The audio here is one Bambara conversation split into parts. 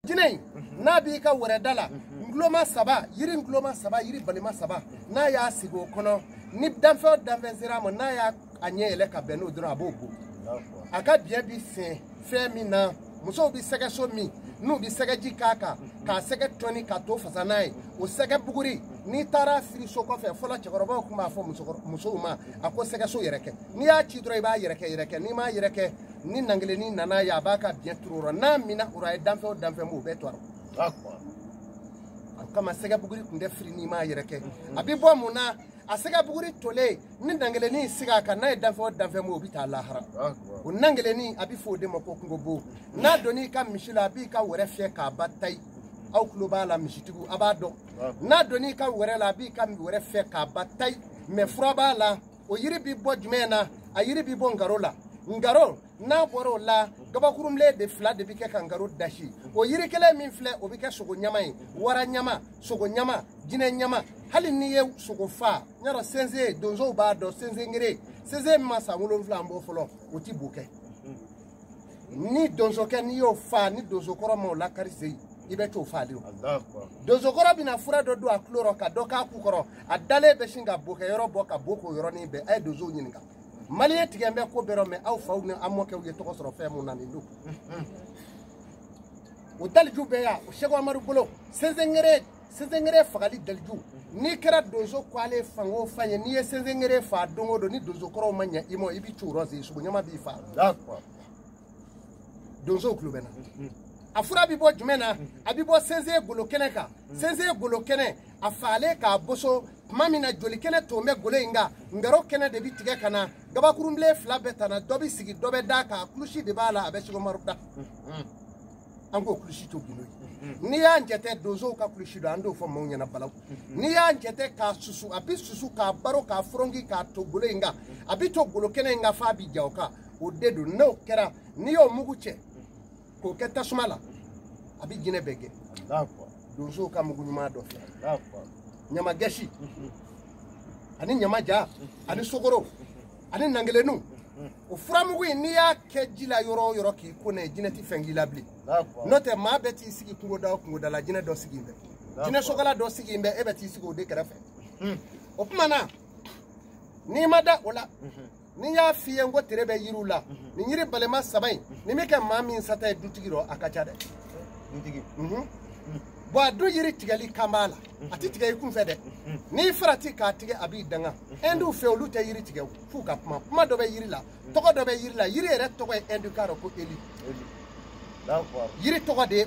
jinei na bi ka wore dala ngloma saba yiri balima saba na ya sigo kono ni danfo danfenzira mo na ya anyele ka beno dro abobo aka bia bi fe mi na muso bi sege so mi nu bi sege jikaka ka sege toni ka to fasanai o sege buguri ni tara firi so ko fe fola chekoroba kuma fo muso ma ako sege so yereke ni ya chi dro ba yereke ni ma yereke ni nangele ni nana ya baka bien turoro na mina ura danfo mo betwaro kama sege buguri kunde firi ni ma yereke abibo muna asega buguri tole ni nangele ni siga ka na danfo mo bita lahara o nangele ni abi fo de mako kungobo na doni ka mishila bi ka wore fie ka batai au globala mishitigu abado na doni ka wore la bi ka wore fie ka batai me furaba la o yiri bi bo jumena a yiri bi bo ngaro na boro la gabakurumle de fla de bike kangaro dashi o yiri kele min fle o bike sogo nyama yi wara nyama sogo nyama jine nyama hali ni ye sogo fa nyara senze donzo ba do senze ngire senze masa ngolo fla mbo folo o ti buke ni donzo ke ni yo fa ni donzo koro mo la karise ibe to fa liwo donzo koro bina fura do do akloro ka do ka kukoro adale be shinga buke yoro boka boko yoro ni be ay donzo nyinga Malien tigembe ko bero me aw faw ne amoke wi to ko soro fe mo nani do o dalju be ya o shego amaru bolo sezengere fagali dalju ni kera dozo kwale fango fanye ni sezengere fa dongo do ni dozo koro manya imo ibi churo zi sugo nyama bi fa d'accord dozo klubena afura bibo jumena abibo senze golo keneka senze golo kene afale ka boso mamina joli kene to me golo inga ngaro kene de bitige kana gabakurumle fla betana dobi sigi dobe daka klushi de bala abeshigo maruda ango klushi to bino ni ya njete dozo ka klushi do ando fo mo nyana balaw ni ya njete ka susu abi susu ka baro ka frongi ka to golo inga abi to golo kene inga fa bi jawka o dedo no kera ni yo muguche ko ketta sumala abi jine bege d'accord dozo ka mugu nyuma do fi d'accord nyama gashi ani nyama ja ani sogoro ani nangelenu o furamugu ni ya kejila yoro ki kone jine ti fengi labli d'accord note ma beti sigi kungo da la jine do sigi be jine sogala do sigi be e beti sigi o de karafe o pumana ni mada ola ni ya fiye ngo terebe yirula ni yiri balema sabai ni meke mami sata dutigiro akacha de dutigi bo adu yiri tigali kamala ati tigai kun fede ni frati ka tige abi danga endu fe olute yiri tige fu ka puma do be yiri la toko do be yiri la yiri ere toko endu karo ko eli d'accord yiri toko de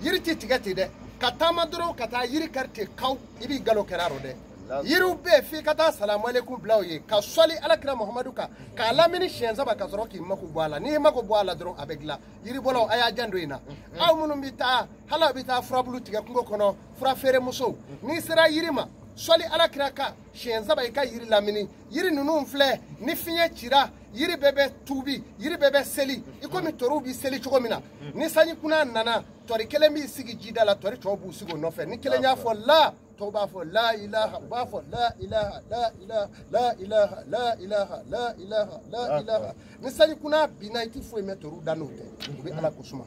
yiri ti tige de katama duro kata yiri karte kaw ibi galo keraro de yiru be fi kata assalamu alaikum blawye ka soli alakira muhammadu ka lamini shenza ba ka soroki mako bwala ni mako bwala dron abegla yiri bolo aya jando ina aw munum bita hala bita frabulu tiga kungo kono fra fere muso ni sira yirima soli alakira ka shenza ba ka yiri lamini yiri nunu mfle ni finye chira yiri bebe tubi yiri bebe seli ikomi torubi seli chogomina ni sanyi kuna nana tori kelembi sigi jidala tori chobu sigo nofe ni kelenya fo la توبا فو لا إله بافو لا إله لا إله لا إله لا إله لا إله لا إله نسالي كنا بنايتي فو مترو دانوته بي على كسما